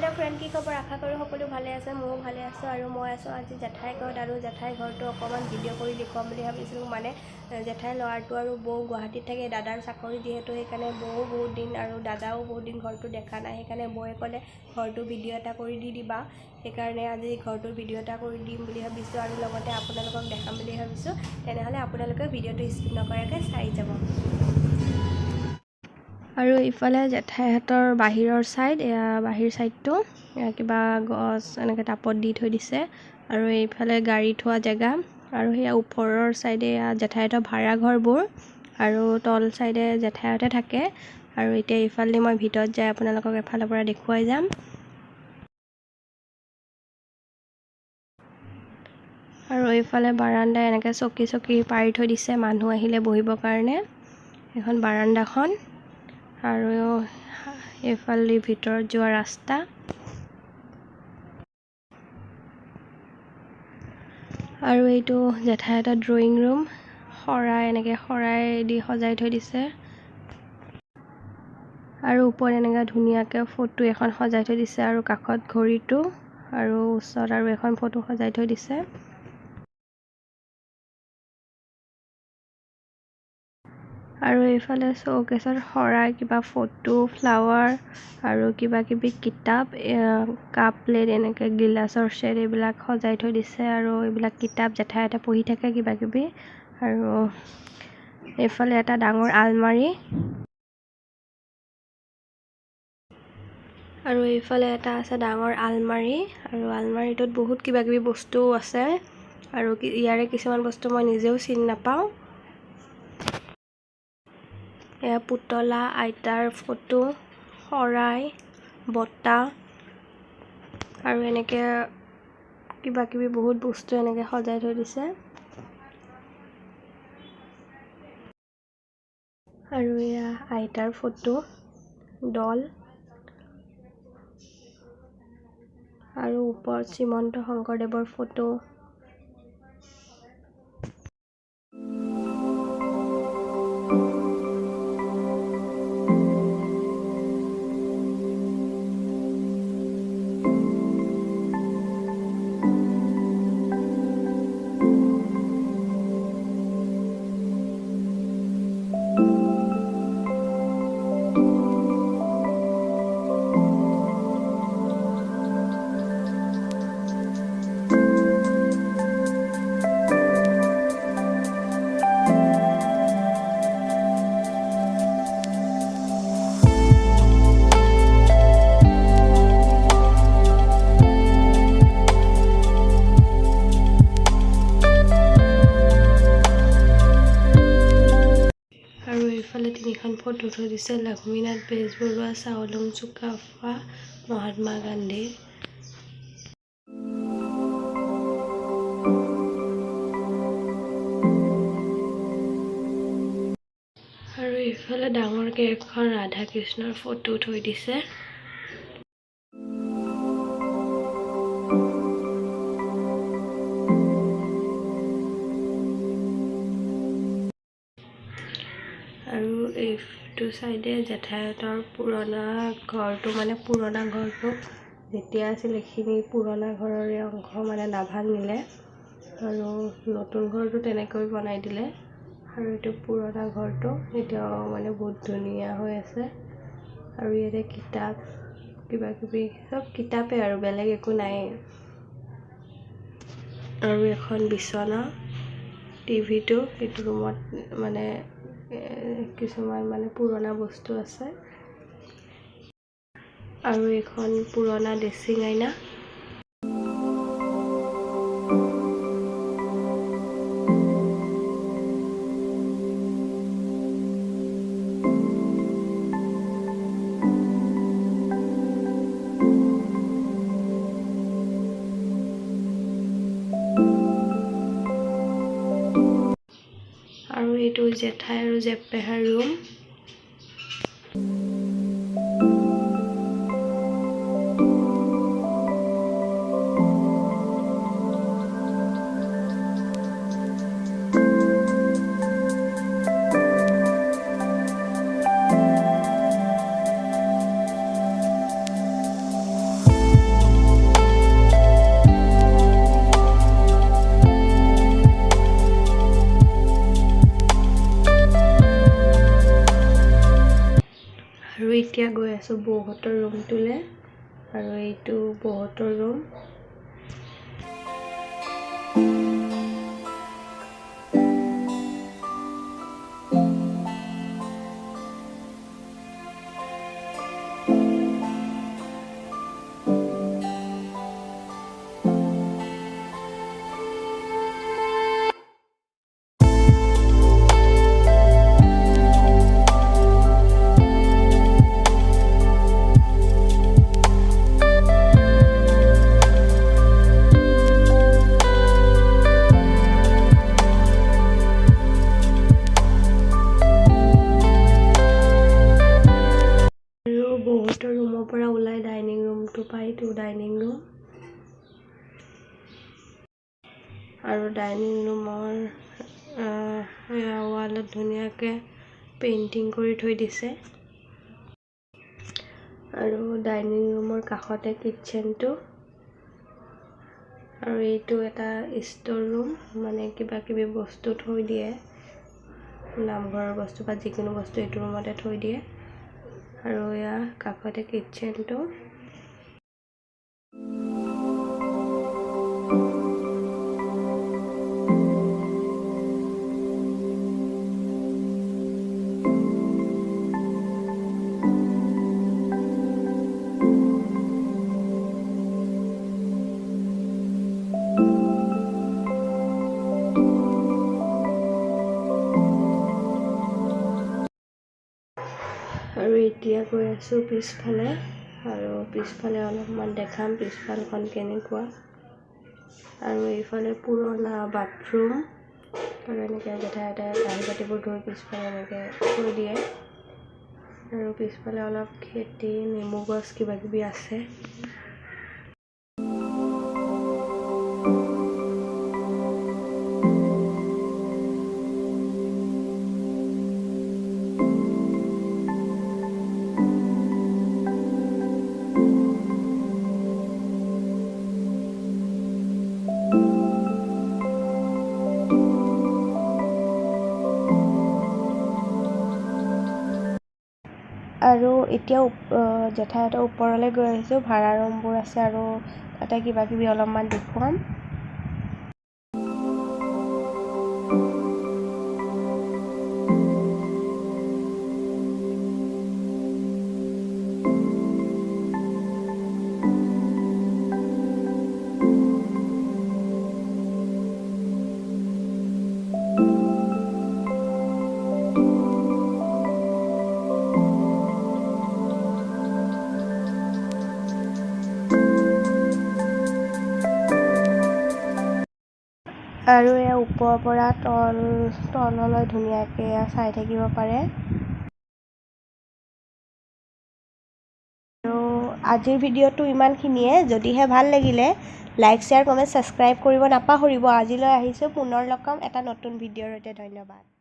Hello' friend, কি খবৰ? আশা কৰোঁ সকলো ভালে আছে। ময়ো ভালে আছোঁ আৰু মই আছোঁ আজি জেঠাই ঘৰত। আৰু জেঠাই ঘৰটো অকণমান ভিডিঅ' কৰি দেখুৱাম বুলি ভাবিছিলোঁ। মানে জেঠাই ল'ৰাটো আৰু বৌ গুৱাহাটীত থাকে, দাদাৰ চাকৰি যিহেতু, সেইকাৰণে বৌও বহুত দিন আৰু দাদাও বহুত দিন ঘৰটো দেখা নাই। সেইকাৰণে বৌয়ে ক'লে ঘৰটো ভিডিঅ' এটা কৰি দি দিবা। সেইকাৰণে আজি ঘৰটোৰ ভিডিঅ' এটা কৰি দিম বুলি ভাবিছোঁ আৰু লগতে আপোনালোকক দেখাম বুলি ভাবিছোঁ। তেনেহ'লে আপোনালোকে ভিডিঅ'টো স্কিপ নকৰাকৈ চাই যাব। আৰু ইফালে জেঠাইহঁতৰ বাহিৰৰ ছাইড, বাহিৰ ছাইডটো কিবা গছ এনেকৈ টাপত দি থৈ দিছে। আৰু এইফালে গাড়ী থোৱা জেগা, আৰু সেয়া ওপৰৰ ছাইডে জেঠাইহঁতৰ ভাড়া ঘৰবোৰ, আৰু তল ছাইডে জেঠাইহঁতে থাকে। আৰু এতিয়া ইফালে মই ভিতৰত যাই আপোনালোকক এফালৰ পৰা দেখুৱাই যাম। আৰু এইফালে বাৰাণ্ডা এনেকৈ চকী পাৰি থৈ দিছে মানুহ আহিলে বহিবৰ কাৰণে, এখন বাৰাণ্ডাখন। আৰু এইফালে ভিতৰত যোৱা ৰাস্তা। আৰু এইটো জেঠাইহঁতৰ ড্ৰয়িং ৰুম, শৰাই দি সজাই থৈ দিছে। আৰু ওপৰত এনেকৈ ধুনীয়াকৈ ফটো এখন সজাই থৈ দিছে, আৰু কাষত ঘড়ীটো, আৰু ওচৰত আৰু এখন ফটো সজাই থৈ দিছে। আৰু এইফালে শ্ব'কেছত শৰাই, কিবা ফটো, ফ্লাৱাৰ আৰু কিবা কিবি কিতাপ, কাপ প্লেট, এনেকৈ গিলাচৰ ছেট এইবিলাক সজাই থৈ দিছে। আৰু এইবিলাক কিতাপ জেঠাইহঁতে পঢ়ি থাকে কিবা কিবি। আৰু এইফালে এটা ডাঙৰ আলমাৰি, আৰু এইফালে এটা আছে ডাঙৰ আলমাৰি, আৰু আলমাৰিটোত বহুত কিবা কিবি বস্তুও আছে। আৰু ইয়াৰে কিছুমান বস্তু মই নিজেও চিনি নাপাওঁ। এয়া পুতলা, আইতাৰ ফটো, শৰাই, বটা, আৰু এনেকৈ কিবা কিবি বহুত বস্তু এনেকৈ সজাই থৈ দিছে। আৰু এয়া আইতাৰ ফটো, ডল, আৰু ওপৰত শ্ৰীমন্ত শংকৰদেৱৰ ফটো। আৰু এইফালে তিনিখন ফটো থৈ দিছে, লক্ষ্মীনাথ বেজবৰুৱা, চাওলুং চুকাফা, মহাত্মা গান্ধী। আৰু এইফালে ডাঙৰকৈ এখন ৰাধা কৃষ্ণৰ ফটো থৈ দিছে। আৰু এইটো চাইডে জেঠাইহঁতৰ পুৰণা ঘৰটো, মানে পুৰণা ঘৰটো যেতিয়া আছিল এইখিনি পুৰণা ঘৰৰে অংশ, মানে নাভাঙিলে। আৰু নতুন ঘৰটো তেনেকৈ বনাই দিলে। আৰু এইটো পুৰণা ঘৰটো এতিয়াও মানে বহুত ধুনীয়া হৈ আছে। আৰু ইয়াতে কিতাপ, কিবা কিবি চব কিতাপে আৰু বেলেগ একো নাই। আৰু এখন বিচনা, টিভিটো, এইটো ৰুমত মানে কিছুমান মানে পুৰণা বস্তু আছে। আৰু এখন পুৰণা ড্ৰেছিং আইনা। আৰু এইটো জেঠাই আৰু জেঠপেহাৰ ৰুম। আছোঁ বৌহঁতৰ ৰুমটোলৈ আৰু এইটো বৌহঁতৰ ৰুম। বৌহঁতৰ ৰুমৰ পৰা ওলাই ডাইনিং ৰুমটো পাইতো ডাইনিং ৰুম আৰু ডাইনিং ৰুমৰ ৱালত ধুনীয়াকৈ পেইণ্টিং কৰি থৈ দিছে আৰু ডাইনিং ৰুমৰ কাষতে কিটচেনটো আৰু এইটো এটা ষ্ট'ৰ ৰুম, মানে কিবা কিবি বস্তু থৈ দিয়ে, নামঘৰৰ বস্তু বা যিকোনো বস্তু এইটো ৰুমতে থৈ দিয়ে আৰু এয়া কাষতে কিটচেনটো। আৰু এতিয়া গৈ আছোঁ পিছফালে আৰু পিছফালে অলপমান দেখাম পিছফালখন কেনেকুৱা। আৰু এইফালে পুৰণা বাথৰুম আৰু এনেকৈ জেঠাই কাঁহী বাতিবোৰ ধুই পিছফালে এনেকৈ থৈ দিয়ে আৰু পিছফালে অলপ খেতি, নেমু গছ কিবা কিবি আছে। আৰু এতিয়া জেঠাইহঁতৰ ওপৰলৈ গৈ আহিছোঁ, ভাড়া ৰুমবোৰ আছে আৰু তাতে কিবা কিবি অলপমান দেখুৱাম। আৰু এয়া ওপৰৰ পৰা তললৈ ধুনীয়াকৈ চাই থাকিব পাৰে। আৰু আজিৰ ভিডিঅ'টো ইমানখিনিয়ে। যদিহে ভাল লাগিলে লাইক, শ্বেয়াৰ, কমেণ্ট, ছাবস্ক্ৰাইব কৰিব নাপাহৰিব। আজিলৈ আহিছোঁ, পুনৰ লগ পাম এটা নতুন ভিডিঅ'ৰ সৈতে। ধন্যবাদ।